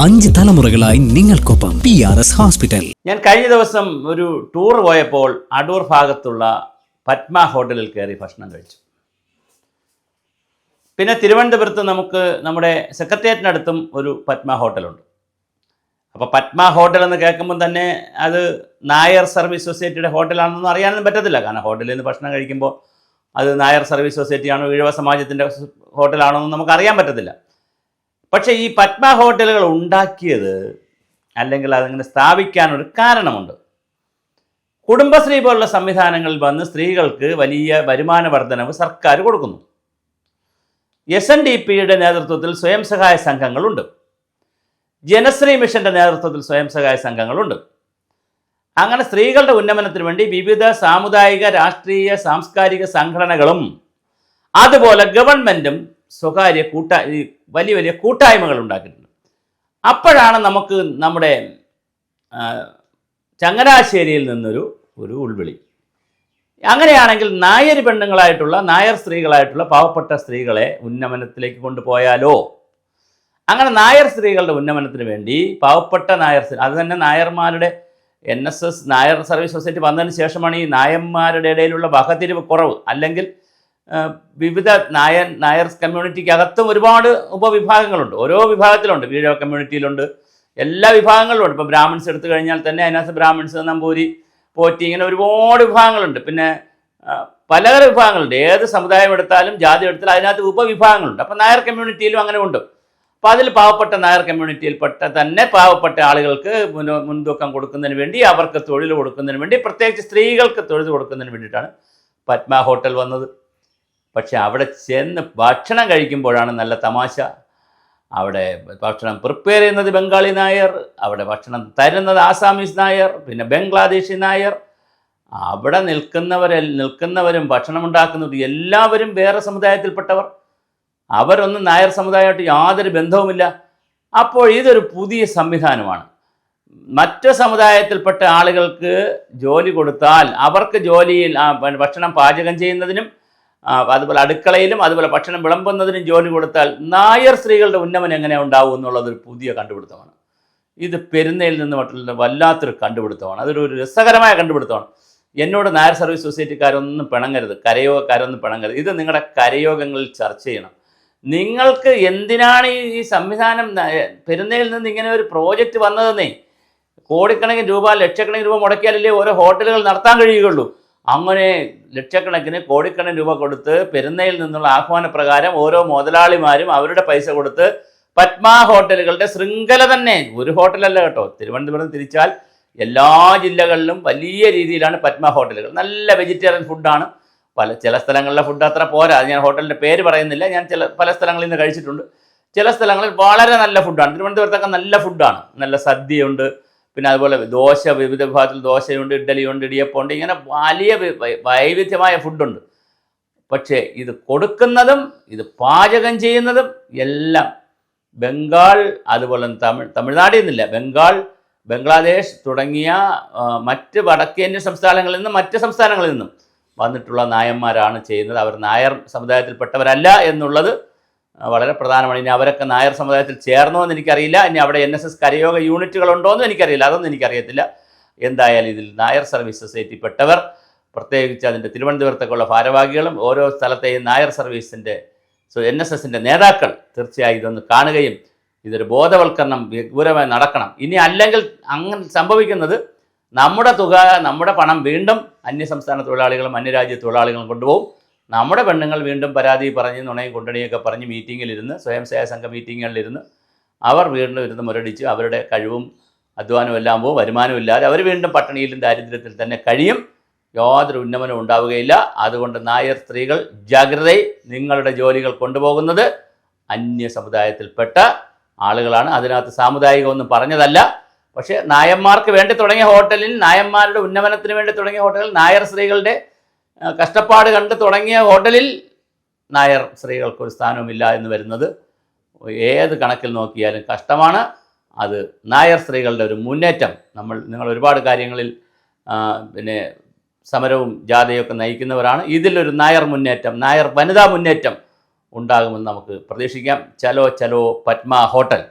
5 തലമുറകളായി നിങ്ങൾക്കൊപ്പം PRS hospital. ഞാൻ കഴിഞ്ഞ ദിവസം ഒരു ടൂർ പോയപ്പോൾ അടൂർ ഭാഗത്തുള്ള പത്മ ഹോട്ടലിൽ കയറി ഭക്ഷണം കഴിച്ചു. പിന്നെ തിരുവനന്തപുരത്ത് നമുക്ക് നമ്മുടെ സെക്രട്ടേറിയറ്റിനടുത്തും ഒരു പത്മ ഹോട്ടലുണ്ട്. അപ്പോൾ പത്മ ഹോട്ടൽ എന്ന് കേൾക്കുമ്പോൾ തന്നെ അത് നായർ സർവീസ് സൊസൈറ്റിയുടെ ഹോട്ടലാണെന്നൊന്നും അറിയാനൊന്നും പറ്റത്തില്ല. കാരണം ഹോട്ടലിൽ നിന്ന് ഭക്ഷണം കഴിക്കുമ്പോൾ അത് നായർ സർവീസ് സൊസൈറ്റിയാണോ ഈഴവ സമാജത്തിൻ്റെ ഹോട്ടലാണോ എന്ന് നമുക്കറിയാൻ പറ്റത്തില്ല. പക്ഷേ ഈ പത്മ ഹോട്ടലുകൾ ഉണ്ടാക്കിയത് അല്ലെങ്കിൽ അതങ്ങനെ സ്ഥാപിക്കാനൊരു കാരണമുണ്ട്. കുടുംബശ്രീ പോലുള്ള സംവിധാനങ്ങളിൽ വന്ന് സ്ത്രീകൾക്ക് വലിയ വരുമാന വർധനവ് സർക്കാർ കൊടുക്കുന്നു. SNDPയുടെ നേതൃത്വത്തിൽ സ്വയം സഹായ സംഘങ്ങളുണ്ട്. ജനശ്രീ മിഷൻ്റെ നേതൃത്വത്തിൽ സ്വയം സഹായ സംഘങ്ങളുണ്ട്. അങ്ങനെ സ്ത്രീകളുടെ ഉന്നമനത്തിന് വേണ്ടി വിവിധ സാമുദായിക രാഷ്ട്രീയ സാംസ്കാരിക സംഘടനകളും അതുപോലെ ഗവൺമെൻറ്റും സ്വകാര്യ വലിയ വലിയ കൂട്ടായ്മകൾ ഉണ്ടാക്കിയിട്ടുണ്ട്. അപ്പോഴാണ് നമുക്ക് നമ്മുടെ ചങ്ങനാശ്ശേരിയിൽ നിന്നൊരു ഉൾവിളി. അങ്ങനെയാണെങ്കിൽ നായർ പെണ്ണുങ്ങളായിട്ടുള്ള നായർ സ്ത്രീകളായിട്ടുള്ള പാവപ്പെട്ട സ്ത്രീകളെ ഉന്നമനത്തിലേക്ക് കൊണ്ടുപോയാലോ? അങ്ങനെ നായർ സ്ത്രീകളുടെ ഉന്നമനത്തിന് വേണ്ടി പാവപ്പെട്ട നായർ അത് തന്നെ നായർമാരുടെ NSS നായർ സർവീസ് സൊസൈറ്റി വന്നതിന് ശേഷമാണ് ഈ നായന്മാരുടെ ഇടയിലുള്ള വകതിരിവ് കുറവ്. അല്ലെങ്കിൽ വിവിധ നായർ കമ്മ്യൂണിറ്റിക്കകത്തും ഒരുപാട് ഉപവിഭാഗങ്ങളുണ്ട്. ഓരോ വിഭാഗത്തിലുണ്ട്. ഈഴവ കമ്മ്യൂണിറ്റിയിലുണ്ട്, എല്ലാ വിഭാഗങ്ങളിലുണ്ട്. ഇപ്പോൾ ബ്രാഹ്മിൺസ് എടുത്തു കഴിഞ്ഞാൽ തന്നെ അതിനകത്ത് ബ്രാഹ്മിൺസ്, നമ്പൂരി, പോറ്റി, ഇങ്ങനെ ഒരുപാട് വിഭാഗങ്ങളുണ്ട്. പിന്നെ പലതര വിഭാഗങ്ങളുണ്ട്. ഏത് സമുദായം എടുത്താലും ജാതി എടുത്താലും അതിനകത്ത് ഉപവിഭാഗങ്ങളുണ്ട്. അപ്പോൾ നായർ കമ്മ്യൂണിറ്റിയിലും അങ്ങനെ ഉണ്ട്. അപ്പോൾ അതിൽ പാവപ്പെട്ട നായർ കമ്മ്യൂണിറ്റിയിൽപ്പെട്ട തന്നെ പാവപ്പെട്ട ആളുകൾക്ക് മുൻതൂക്കം കൊടുക്കുന്നതിന് വേണ്ടി, അവർക്ക് തൊഴിൽ കൊടുക്കുന്നതിന് വേണ്ടി, പ്രത്യേകിച്ച് സ്ത്രീകൾക്ക് തൊഴിൽ കൊടുക്കുന്നതിന് വേണ്ടിയിട്ടാണ് പത്മ ഹോട്ടൽ വന്നത്. പക്ഷെ അവിടെ ചെന്ന് ഭക്ഷണം കഴിക്കുമ്പോഴാണ് നല്ല തമാശ. അവിടെ ഭക്ഷണം പ്രിപ്പയർ ചെയ്യുന്നത് ബംഗാളി നായർ, അവിടെ ഭക്ഷണം തരുന്നത് ആസാമീസ് നായർ, പിന്നെ ബംഗ്ലാദേശി നായർ. അവിടെ നിൽക്കുന്നവരും ഭക്ഷണം ഉണ്ടാക്കുന്നവരും എല്ലാവരും വേറെ സമുദായത്തിൽപ്പെട്ടവർ. അവരൊന്നും നായർ സമുദായമായിട്ട് യാതൊരു ബന്ധവുമില്ല. അപ്പോൾ ഇതൊരു പുതിയ സംവിധാനമാണ്. മറ്റ് സമുദായത്തിൽപ്പെട്ട ആളുകൾക്ക് ജോലി കൊടുത്താൽ അവർക്ക് ജോലിയിൽ ഭക്ഷണം പാചകം ചെയ്യുന്നതിനും അതുപോലെ അടുക്കളയിലും അതുപോലെ ഭക്ഷണം വിളമ്പുന്നതിനും ജോലി കൊടുത്താൽ നായർ സ്ത്രീകളുടെ ഉന്നമനം എങ്ങനെ ഉണ്ടാവും എന്നുള്ളതൊരു പുതിയ കണ്ടുപിടുത്തമാണ്. ഇത് പെരുന്നയിൽ നിന്ന് മറ്റുള്ള വല്ലാത്തൊരു കണ്ടുപിടുത്തമാണ്. അതൊരു രസകരമായ കണ്ടുപിടുത്തമാണ്. എന്നോട് നായർ സർവീസ് സൊസൈറ്റിക്കാരൊന്നും പിണങ്ങരുത്, കരയോഗക്കാരൊന്നും പിണങ്ങരുത്. ഇത് നിങ്ങളുടെ കരയോഗങ്ങളിൽ ചർച്ച ചെയ്യണം. നിങ്ങൾക്ക് എന്തിനാണ് ഈ സംവിധാനം പെരുന്നയിൽ നിന്ന് ഇങ്ങനെ ഒരു പ്രോജക്റ്റ് വന്നതെന്നേ? കോടിക്കണക്കിന് രൂപ ലക്ഷക്കണക്കിന് രൂപ മുടക്കിയാലല്ലേ ഓരോ ഹോട്ടലുകൾ നടത്താൻ കഴിയുകയുള്ളൂ. അങ്ങനെ ലക്ഷക്കണക്കിന് കോടിക്കണക്കിന് രൂപ കൊടുത്ത് പെരുന്നയിൽ നിന്നുള്ള ആഹ്വാനപ്രകാരം ഓരോ മുതലാളിമാരും അവരുടെ പൈസ കൊടുത്ത് പത്മ ഹോട്ടലുകളുടെ ശൃംഖല തന്നെ, ഒരു ഹോട്ടലല്ല കേട്ടോ, തിരുവനന്തപുരം തിരിച്ചാൽ എല്ലാ ജില്ലകളിലും വലിയ രീതിയിലാണ് പത്മ ഹോട്ടലുകൾ. നല്ല വെജിറ്റേറിയൻ ഫുഡാണ്. ചില സ്ഥലങ്ങളിലെ ഫുഡ് അത്ര പോരാ. ഞാൻ ഹോട്ടലിൻ്റെ പേര് പറയുന്നില്ല. ഞാൻ പല സ്ഥലങ്ങളിൽ നിന്ന് കഴിച്ചിട്ടുണ്ട്. ചില സ്ഥലങ്ങളിൽ വളരെ നല്ല ഫുഡാണ്. തിരുവനന്തപുരത്തൊക്കെ നല്ല ഫുഡാണ്. നല്ല സദ്യയുണ്ട്. പിന്നെ അതുപോലെ ദോശ, വിവിധ വിഭാഗത്തിൽ ദോശയുണ്ട്, ഇഡ്ഡലിയുണ്ട്, ഇടിയപ്പമുണ്ട്. ഇങ്ങനെ വലിയ വൈവിധ്യമായ ഫുഡുണ്ട്. പക്ഷേ ഇത് കൊടുക്കുന്നതും ഇത് പാചകം ചെയ്യുന്നതും എല്ലാം ബംഗാൾ, അതുപോലെ തമിഴ്നാട്ടിൽ നിന്നില്ല, ബംഗാൾ, ബംഗ്ലാദേശ് തുടങ്ങിയ മറ്റ് വടക്കേന്ത്യൻ സംസ്ഥാനങ്ങളിൽ നിന്നും മറ്റ് സംസ്ഥാനങ്ങളിൽ നിന്നും വന്നിട്ടുള്ള നായന്മാരാണ് ചെയ്യുന്നത്. അവർ നായർ സമുദായത്തിൽപ്പെട്ടവരല്ല എന്നുള്ളത് വളരെ പ്രധാനമാണ്. ഇനി അവരൊക്കെ നായർ സമുദായത്തിൽ ചേർന്നോ എന്ന് എനിക്കറിയില്ല. ഇനി അവിടെ NSS കരയോഗ യൂണിറ്റുകളുണ്ടോ എന്നും എനിക്കറിയില്ല. അതൊന്നും എനിക്കറിയത്തില്ല. എന്തായാലും ഇതിൽ നായർ സർവീസ് സൊസൈറ്റി പെട്ടവർ, പ്രത്യേകിച്ച് അതിൻ്റെ തിരുവനന്തപുരത്തൊക്കെയുള്ള ഭാരവാഹികളും ഓരോ സ്ഥലത്തെയും നായർ സർവീസിൻ്റെ NSSൻ്റെ നേതാക്കൾ തീർച്ചയായും ഇതൊന്ന് കാണുകയും ഇതൊരു ബോധവൽക്കരണം വിപുലമായി നടക്കണം. ഇനി അല്ലെങ്കിൽ അങ്ങനെ സംഭവിക്കുന്നത് നമ്മുടെ പണം വീണ്ടും അന്യസംസ്ഥാന തൊഴിലാളികളും അന്യരാജ്യ തൊഴിലാളികളും കൊണ്ടുപോകും. നമ്മുടെ പെണ്ണുങ്ങൾ വീണ്ടും പരാതി പറഞ്ഞ് നുണയും കൊണ്ടണിയൊക്കെ പറഞ്ഞ് മീറ്റിങ്ങിലിരുന്ന്, സ്വയം സഹായ സംഘ മീറ്റിങ്ങുകളിലിരുന്ന് അവർ വീണ്ടും ഇരുന്ന് മുരടിച്ച് അവരുടെ കഴിവും അധ്വാനവും എല്ലാം പോകും. വരുമാനവും ഇല്ലാതെ അവർ വീണ്ടും പട്ടിണിയിലും ദാരിദ്ര്യത്തിൽ തന്നെ കഴിയും. യാതൊരു ഉന്നമനവും ഉണ്ടാവുകയില്ല. അതുകൊണ്ട് നായർ സ്ത്രീകൾ ജാഗ്രത. നിങ്ങളുടെ ജോലികൾ കൊണ്ടുപോകുന്നത് അന്യ സമുദായത്തിൽപ്പെട്ട ആളുകളാണ്. അതിനകത്ത് സാമുദായികമൊന്നും പറഞ്ഞതല്ല. പക്ഷേ നായന്മാർക്ക് വേണ്ടി തുടങ്ങിയ ഹോട്ടലിൽ, നായന്മാരുടെ ഉന്നമനത്തിന് വേണ്ടി തുടങ്ങിയ ഹോട്ടലിൽ, നായർ സ്ത്രീകളുടെ കഷ്ടപ്പാട് കണ്ട് തുടങ്ങിയ ഹോട്ടലിൽ നായർ സ്ത്രീകൾക്കൊരു സ്ഥാനവുമില്ല എന്ന് വരുന്നത് ഏത് കണക്കിൽ നോക്കിയാലും കഷ്ടമാണ്. അത് നായർ സ്ത്രീകളുടെ ഒരു മുന്നേറ്റം. നിങ്ങൾ ഒരുപാട് കാര്യങ്ങളിൽ പിന്നെ സമരവും ജാഥയൊക്കെ നയിക്കുന്നവരാണ്. ഇതിലൊരു നായർ മുന്നേറ്റം, നായർ വനിതാ മുന്നേറ്റം ഉണ്ടാകുമെന്ന് നമുക്ക് പ്രതീക്ഷിക്കാം. ചലോ ചലോ പത്മ ഹോട്ടൽ.